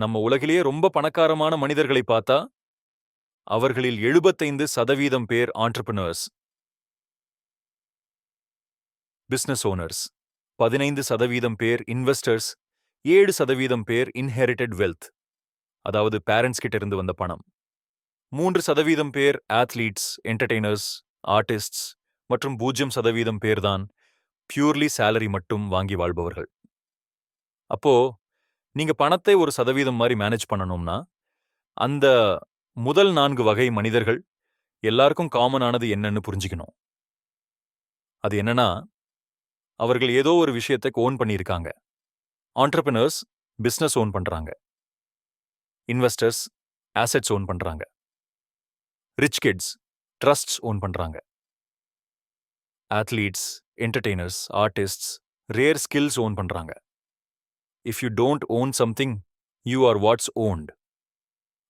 நம்ம உலகிலேயே ரொம்ப பணக்காரமான மனிதர்களை பார்த்தா அவர்களில் 75% பேர் ஆண்டர்பிரினர்ஸ், பிசினஸ் ஓனர்ஸ், 15% பேர் இன்வெஸ்டர்ஸ், 7% பேர் இன்ஹெரிட்டட் வெல்த், அதாவது பேரண்ட்ஸ் கிட்ட இருந்து வந்த பணம், 3% பேர் ஆத்லீட்ஸ், என்டர்டெய்னர்ஸ், ஆர்டிஸ்ட்ஸ் மற்றும் 0% பேர் தான் பியூர்லி சேலரி மட்டும் வாங்கி வாழ்பவர்கள். அப்போ நீங்க பணத்தை ஒரு சதவீதம் மாதிரி மேனேஜ் பண்ணணும்னா அந்த முதல் 4 வகை மனிதர்கள் எல்லாருக்கும் காமனானது என்னன்னு புரிஞ்சுக்கணும். அது என்னன்னா, அவர்கள் ஏதோ ஒரு விஷயத்தை ஓன் பண்ணியிருக்காங்க. ஆண்டர்பிரினர்ஸ் பிசினஸ் ஓன் பண்றாங்க, இன்வெஸ்டர்ஸ் ஆசெட்ஸ் ஓன் பண்றாங்க, ரிச் கிட்ஸ் ட்ரஸ்ட்ஸ் ஓன் பண்றாங்க, athletes, entertainers, artists rare skills own பண்றாங்க. If you don't own something, you are what's owned.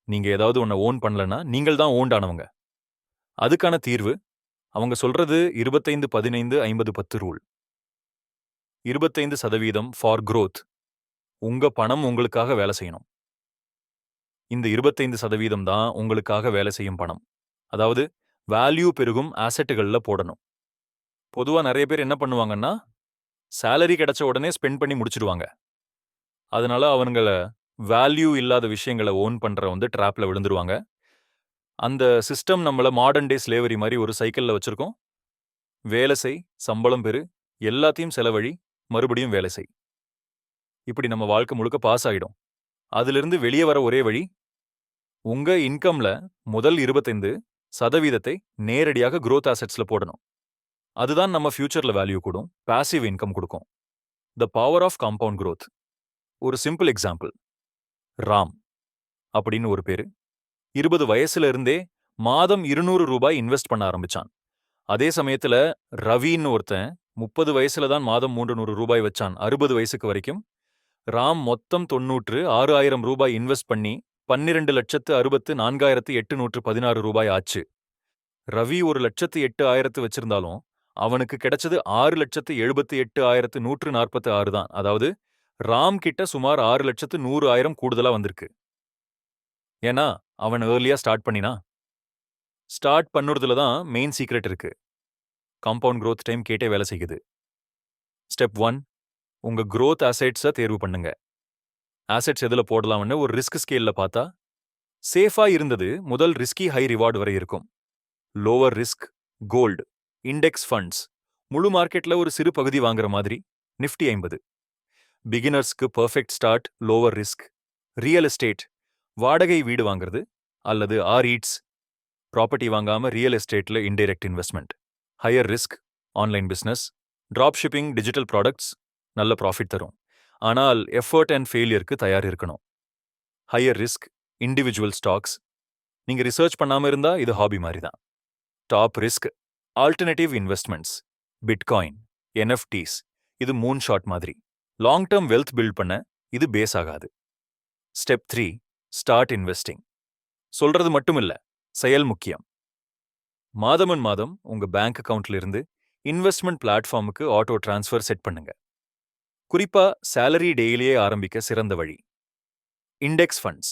நீங்க ஏதாவது ஒன்ன ஓன் பண்ணலன்னா நீங்கள் தான் ஓன்ட் ஆனவங்க. அதுக்கான தீர்வு அவங்க சொல்றது 25-15-50-10 ரூல். 25% for growth. உங்க பணம் உங்களுக்காக வேலை செய்யணும். இந்த 25% தான் உங்களுக்காக வேலை செய்யும் பணம். அதாவது வேல்யூ பெருகும் ஆசெட்டுகள்ல போடணும். பொதுவா நிறைய பேர் என்ன பண்ணுவாங்கன்னா, சேலரி கிடைச்ச உடனே ஸ்பெண்ட் பண்ணி முடிச்சிடுவாங்க. அதனால அவங்கள வேல்யூ இல்லாத விஷயங்களை ஓன் பண்ற ட்ராப்ல விழுந்துருவாங்க. அந்த சிஸ்டம் நம்மள மாடர்ன் டே ஸ்லேவரி மாதிரி ஒரு சைக்கிள்ல வச்சிருக்கோம். வேலை செய், சம்பளம் பெறு, எல்லாத்தையும் செலவழி, மறுபடியும் வேலை செய். இப்படி நம்ம வாழ்க்கை முழுக்க பாஸ் ஆயிடும். அதிலிருந்து வெளியே வர ஒரே வழி, உங்க இன்கம்ல முதல் 25% நேரடியாக growth assetsல போடணும். அதுதான் நம்ம ஃபியூச்சர்ல வேல்யூ கூடும், பாசிவ் இன்கம் கொடுக்கும். The power of compound growth. ஒரு சிம்பிள் எக்ஸாம்பிள். ராம் அப்படின்னு ஒரு பேரு 20 வயசுல இருந்தே மாதம் 200 ரூபாய் இன்வெஸ்ட் பண்ண ஆரம்பிச்சான். அதே சமயத்துல ரவின்னு ஒருத்தன் 30 வயசுல தான் மாதம் 300 ரூபாய் வச்சான். 60 வயசுக்கு வரைக்கும் ராம் மொத்தம் 96,000 ரூபாய் இன்வெஸ்ட் பண்ணி 12,64,816 ரூபாய் ஆச்சு. ரவி 1,08,000 வச்சிருந்தாலும் அவனுக்கு கிடைச்சது 6,78,146 தான். அதாவது ராம் கிட்ட சுமார் 6,100,000 கூடுதலா வந்திருக்கு. ஏன்னா அவன் ஏர்லியா ஸ்டார்ட் பண்ணினா. ஸ்டார்ட் பண்ணுறதுல தான் மெயின் சீக்ரெட் இருக்கு. காம்பவுண்ட் growth டைம் கேட்டே வேலை செய்யுது. ஸ்டெப் 1, உங்க growth assets-அ தேர்வு பண்ணுங்க. ஆசெட்ஸ் எதுல போடலாம்னு ஒரு ரிஸ்க் ஸ்கேல்ல பார்த்தா, சேஃபா இருந்தது முதல் ரிஸ்கி ஹை ரிவார்டு வரை இருக்கும். Lower risk gold, index funds, முழு மார்க்கெட்ல ஒரு சிறு பகுதி வாங்குற மாதிரி நிஃப்டி 50. பிகினர்ஸ்க்கு perfect start lower risk, real estate, வாடகை வீடு வாங்குறது, அல்லது REITs, ப்ராப்பர்ட்டி வாங்காம ரியல் எஸ்டேட்ல indirect investment. Higher risk online business, drop shipping, digital products நல்ல ப்ராஃபிட் தரும். ஆனால் எஃபர்ட் அண்ட் ஃபெயிலியருக்கு தயார் இருக்கணும். ஹையர் ரிஸ்க் இண்டிவிஜுவல் ஸ்டாக்ஸ், நீங்க ரிசர்ச் பண்ணாம இருந்தா இது ஹாபி மாதிரி தான். Top risk alternative investments, bitcoin, NFTs, இது மூன் ஷாட் மாதிரி. லாங் டேர்ம் வெல்த் பில்ட் பண்ண இது பேஸ் ஆகாது. Step 3, start investing. சொல்றது மட்டும் இல்ல, செயல் முக்கியம். மாதம் உங்க பேங்க் அக்கவுண்ட்ல இருந்து இன்வெஸ்ட்மெண்ட் பிளாட்ஃபார்முக்கு ஆட்டோ டிரான்ஸ்ஃபர் செட் பண்ணுங்க. குறிப்பா சேலரி டெய்லியே ஆரம்பிக்க சிறந்த வழி. Index funds.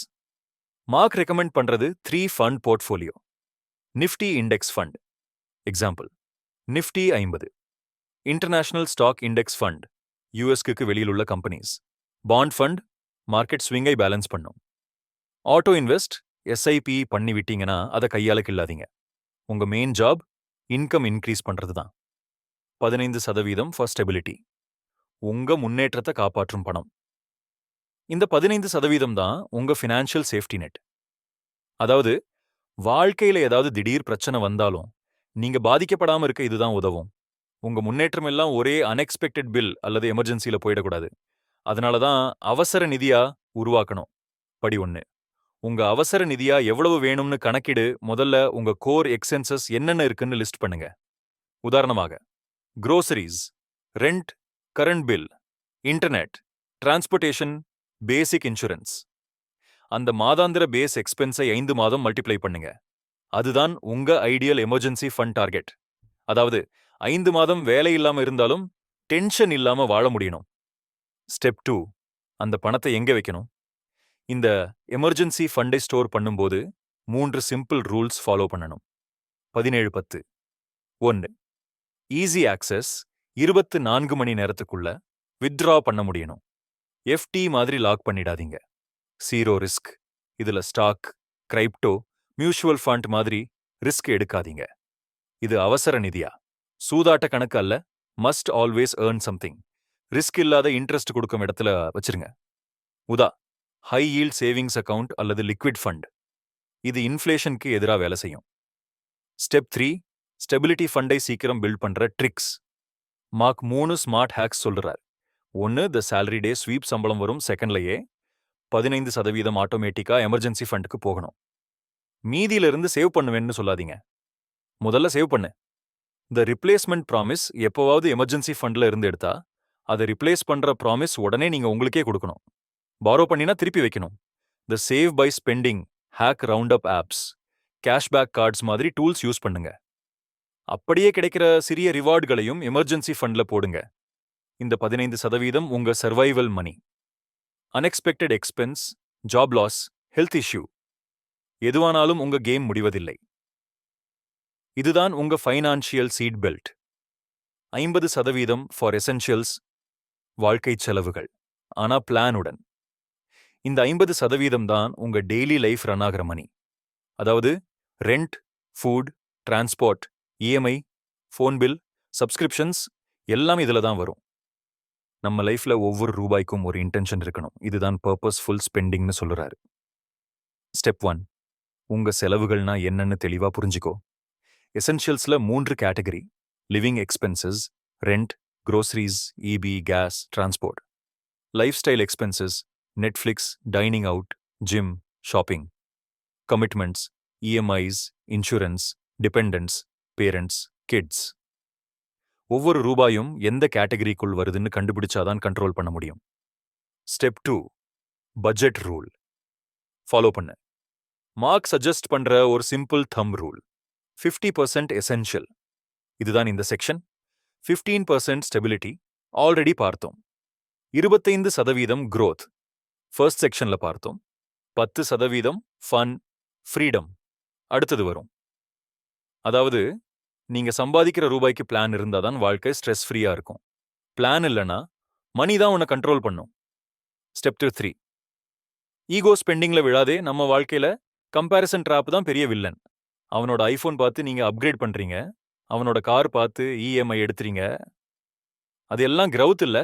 மார்க் ரெக்கமெண்ட் பண்றது 3 fund portfolio. Nifty index fund example, Nifty 50. International stock index fund, யூஎஸ்க்கு வெளியில் உள்ள கம்பெனிஸ். பாண்ட் ஃபண்ட், மார்க்கெட் ஸ்விங்கை பேலன்ஸ் பண்ணும். ஆட்டோ இன்வெஸ்ட், SIP பண்ணி விட்டீங்கன்னா அதை கையால கில்லாதீங்க. உங்க மெயின் ஜாப் இன்கம் இன்க்ரீஸ் பண்றது தான். 15% ஃபார் ஸ்டெபிலிட்டி, உங்க முன்னேற்றத்தை காப்பாற்றும் பணம். இந்த 15% தான் உங்க ஃபினான்ஷியல் சேஃப்டி நெட். அதாவது வாழ்க்கையில ஏதாவது திடீர் பிரச்சனை வந்தாலும் நீங்க பாதிக்கப்படாம இருக்க இதுதான் உதவும். உங்க முன்னேற்றம் எல்லாம் ஒரே அன்எக்ஸ்பெக்டட் பில் அல்லது எமர்ஜென்சில போயிடக்கூடாது. அதனால தான் அவசர நிதியா உருவாக்கணும். படி 1, உங்க அவசர நிதியா எவ்வளவு வேணும்னு கணக்கிடு. முதல்ல உங்க கோர் எக்ஸ்பென்சஸ் என்னென்ன இருக்குன்னு லிஸ்ட் பண்ணுங்க. உதாரணமாக, groceries, rent, current bill, internet, transportation, basic insurance. அந்த மாதாந்திர பேஸ் எக்ஸ்பென்ஸை 5 மாதம் மல்டிப்ளை பண்ணுங்க. அதுதான் உங்க ஐடியல் எமர்ஜென்சி ஃபண்ட் டார்கெட். அதாவது 5 மாதம் வேலை இல்லாம இருந்தாலும் டென்ஷன் இல்லாம வாழ முடியணும். ஸ்டெப் 2, அந்த பணத்தை எங்க வைக்கணும்? இந்த எமர்ஜென்சி ஃபண்டை ஸ்டோர் பண்ணும்போது 3 சிம்பிள் ரூல்ஸ் ஃபாலோ பண்ணணும். 17-10. 1. ஈஸி ஆக்சஸ், 24 மணி நேரத்துக்குள்ள வித்ட்ரா பண்ண முடியணும். எஃப்டி மாதிரி லாக் பண்ணிடாதீங்க. 0 ரிஸ்க். இதுல ஸ்டாக், கிரைப்டோ, மியூச்சுவல் ஃபண்ட் மாதிரி ரிஸ்க் எடுக்காதீங்க. இது அவசர நிதியா, சூதாட்ட கணக்கு அல்ல. Must always earn something. Risk இல்லாத இன்ட்ரெஸ்ட் கொடுக்கும் இடத்துல வச்சிருங்க. ஹை ஈல்ட் சேவிங்ஸ் அக்கவுண்ட் அல்லது லிக்விட் ஃபண்ட். இது இன்ஃப்ளேஷனுக்கு எதிராக வேலை செய்யும். ஸ்டெப் 3. ஸ்டெபிலிட்டி ஃபண்டை சீக்கிரம் பில்ட் பண்ற ட்ரிக்ஸ். மார்க் 3 ஸ்மார்ட் ஹேக்ஸ் சொல்றார். 1. த சேலரி டே ஸ்வீப் சம்பளம் வரும் செகண்ட்லயே 15% ஆட்டோமேட்டிக்கா எமர்ஜென்சி ஃபண்டுக்கு போகணும். மீதியிலிருந்து சேவ் பண்ணுவேன்னு சொல்லாதீங்க. முதல்ல சேவ் பண்ணு. த ரிப்ளேஸ்மெண்ட் ப்ராமிஸ், எப்போவாவது எமர்ஜென்சி ஃபண்ட்ல இருந்து எடுத்தா அதை ரிப்ளேஸ் பண்ற ப்ராமிஸ் உடனே நீங்க உங்களுக்கே கொடுக்கணும். பாரோ பண்ணினா திருப்பி வைக்கணும். The save by spending, hack round up apps, cashback cards மாதிரி டூல்ஸ் யூஸ் பண்ணுங்க. அப்படியே கிடைக்கிற சிறிய ரிவார்டுகளையும் எமர்ஜென்சி ஃபண்ட்ல போடுங்க. இந்த 15% உங்க survival money. Unexpected expense, job loss, health issue, எதுவானாலும் உங்க கேம் முடிவதில்லை. இதுதான் உங்க financial seat belt. 50% for essentials, வாழ்க்கை செலவுகள், ஆனா பிளானுடன். இந்த 50% தான் உங்க டெய்லி லைஃப் ரன் ஆகிற மணி. அதாவது rent, food, transport, EMI, phone bill, subscriptions எல்லாம் இதுல தான் வரும். நம்ம லைஃப்ல ஒவ்வொரு ரூபாய்க்கும் ஒரு இன்டென்ஷன் இருக்கணும். இதுதான் பர்பஸ்ஃபுல் ஸ்பெண்டிங்னு சொல்றாரு. ஸ்டெப் 1. உங்க செலவுகள்னா என்னன்னு தெளிவா புரிஞ்சுக்கோ. எசென்ஷியல்ஸ்ல 3 category. Living expenses, rent, groceries, EB, gas, transport. Lifestyle expenses, Netflix, dining out, gym, shopping. Commitments, EMIs, insurance, dependents, parents, kids. ஒவ்வொரு ரூபாயும் எந்த கேட்டகரிக்குள் வருதுன்னு கண்டுபிடிச்சாதான் கண்ட்ரோல் பண்ண முடியும். ஸ்டெப் 2. பட்ஜெட் ரூல் ஃபாலோ பண்ணு. மார்க் சஜஸ்ட் பண்ற ஒரு சிம்பிள் தம் ரூல். 50% எசென்ஷியல், இதுதான் இந்த செக்ஷன். 15% ஸ்டெபிலிட்டி, ஆல்ரெடி பார்த்தோம். 25% growth, ஃபர்ஸ்ட் செக்ஷன்ல பார்த்தோம். 10% ஃபன், ஃப்ரீடம், அடுத்தது வரும். அதாவது நீங்க சம்பாதிக்கிற ரூபாய்க்கு பிளான் இருந்தாதான் வாழ்க்கை ஸ்ட்ரெஸ் ஃப்ரீயா இருக்கும். பிளான் இல்லைன்னா மணி தான் உன்னை கண்ட்ரோல் பண்ணும். ஸ்டெப் 3. ஈகோ ஸ்பெண்டிங்ல விழாதே. நம்ம வாழ்க்கையில கம்பேரிசன் ட்ராப் தான் பெரிய வில்லன். அவனோட ஐபோன் பார்த்து நீங்க அப்கிரேட் பண்றீங்க, அவனோட கார் பார்த்து இஎம்ஐ எடுத்துறீங்க. அது எல்லாம் கிரவுத் இல்ல,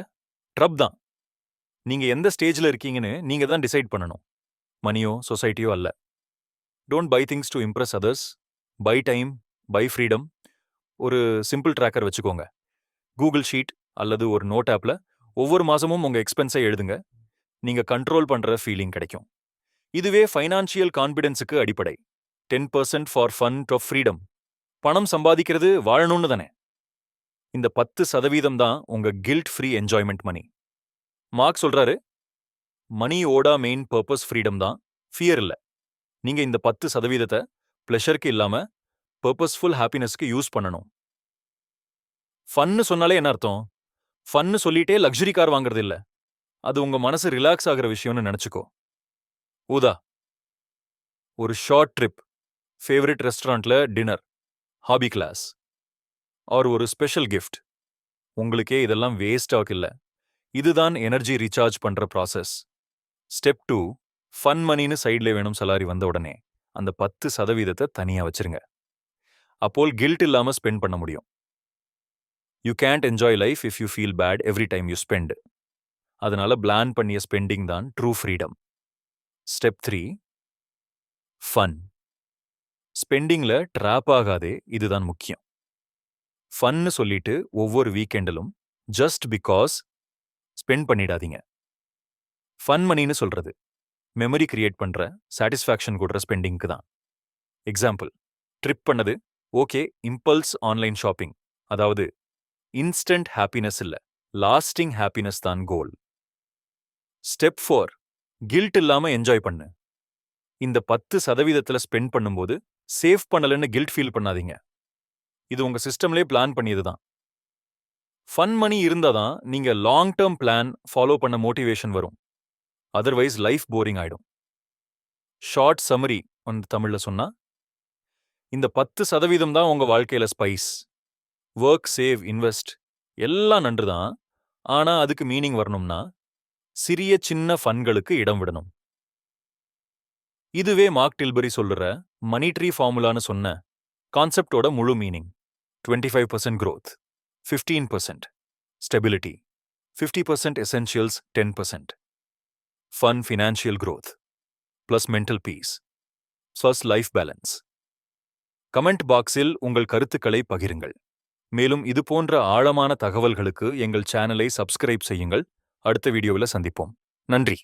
ட்ரப் தான். நீங்க எந்த ஸ்டேஜ்ல இருக்கீங்கன்னு நீங்க தான் டிசைட் பண்ணணும், மணியோ சொசைட்டியோ அல்ல. Don't buy things to impress others. Buy time, buy freedom. ஒரு சிம்பிள் ட்ராக்கர் வச்சுக்கோங்க. கூகுள் ஷீட் அல்லது ஒரு நோட் ஆப்ல ஒவ்வொரு மாசமும் உங்க எக்ஸ்பென்ஸை எழுதுங்க. நீங்க கண்ட்ரோல் பண்ற ஃபீலிங் கிடைக்கும். இதுவே ஃபைனான்சியல் கான்பிடன்ஸுக்கு அடிப்படை. 10% ஃபார் ஃபன் டு ஃப்ரீடம். பணம் சம்பாதிக்கிறது வாழணும்னு தானே. இந்த 10% தான் உங்க கில்ட் ஃப்ரீ என்ஜாய்மெண்ட் மணி. மார்க் சொல்றாரு, மணியோட மெயின் பர்பஸ் ஃப்ரீடம் தான், ஃபியர் இல்ல. நீங்க இந்த 10% பிளஷருக்கு இல்லாம பர்பஸ்ஃபுல் ஹாப்பினஸ்க்கு யூஸ் பண்ணணும். ஃபன்னு சொன்னாலே என்ன அர்த்தம்? ஃபன்னு சொல்லிட்டே லக்ஸுரி கார் வாங்குறது இல்ல. அது உங்க மனசு ரிலாக்ஸ் ஆகிற விஷயம்னு நினைச்சுக்கோ. ஒரு ஷார்ட் ட்ரிப், ஃபேவரட் ரெஸ்டாரண்ட்ல டின்னர், ஹாபி கிளாஸ், ஆர் ஒரு ஸ்பெஷல் கிஃப்ட். உங்களுக்கே இதெல்லாம் வேஸ்ட் ஆகல. இதுதான் எனர்ஜி ரீசார்ஜ் பண்ற ப்ராசஸ். ஸ்டெப் 2. ஃபன் மணின்னு சைட்ல வேணும் சலாரி வந்த உடனே அந்த 10% தனியா வச்சிருங்க. அப்போல் கில்ட் இல்லாம ஸ்பெண்ட் பண்ண முடியும். You can't enjoy life if you feel bad every time you spend. அதனால பிளான் பண்ணிய ஸ்பெண்டிங் தான் ட்ரூ ஃப்ரீடம். ஸ்டெப் 3. ஃபன். ஸ்பெண்டிங்ல ட்ராப் ஆகாதே, இதுதான் முக்கியம். ஃபன்னு சொல்லிட்டு ஒவ்வொரு வீக்கெண்டிலும் ஜஸ்ட் பிகாஸ் ஸ்பெண்ட் பண்ணிடாதீங்க. ஃபன் மணின்னு சொல்றது மெமரி கிரியேட் பண்ற, சாட்டிஸ்ஃபேக்ஷன் கொடுற ஸ்பெண்டிங்க்கு தான். எக்ஸாம்பிள், ட்ரிப் பண்ணது ஓகே, இம்பல்ஸ் ஆன்லைன் ஷாப்பிங். அதாவது இன்ஸ்டன்ட் ஹாப்பினஸ் இல்ல, லாஸ்டிங் ஹாப்பினஸ் தான் கோல். ஸ்டெப் 4. கில்ட் இல்லாம என்ஜாய் பண்ணு. இந்த 10% ஸ்பெண்ட் பண்ணும்போது சேவ் பண்ணலன்னு கில்ட் ஃபீல் பண்ணாதீங்க. இது உங்க சிஸ்டம்லேயே பிளான் பண்ணியது தான். ஃபன் மணி இருந்தாதான் நீங்க லாங் டேர்ம் பிளான் ஃபாலோ பண்ண மோட்டிவேஷன் வரும். அதர்வைஸ் லைஃப் போரிங் ஆயிடும். ஷார்ட் சம்மரி தமிழ்ல சொன்னா, இந்த 10% தான் உங்க வாழ்க்கையில ஸ்பைஸ். ஒர்க், சேவ், இன்வெஸ்ட் எல்லாம் நன்று தான். ஆனா அதுக்கு மீனிங் வரணும்னா சிறிய சின்ன ஃபன்களுக்கு இடம் விடணும். இதுவே மார்க் டில்பரி சொல்லுற மணி ட்ரீ ஃபார்முலான்னு சொன்ன கான்செப்டோட முழு meaning. 25% growth, 15% stability, 50% essentials, 10% fun financial growth, plus mental peace, plus life balance. Comment பாக்ஸில் உங்கள் கருத்துக்களை பகிருங்கள். மேலும் இது போன்ற ஆழமான தகவல்களுக்கு எங்கள் சேனலை சப்ஸ்கிரைப் செய்யுங்கள். அடுத்த வீடியோவில் சந்திப்போம். நன்றி.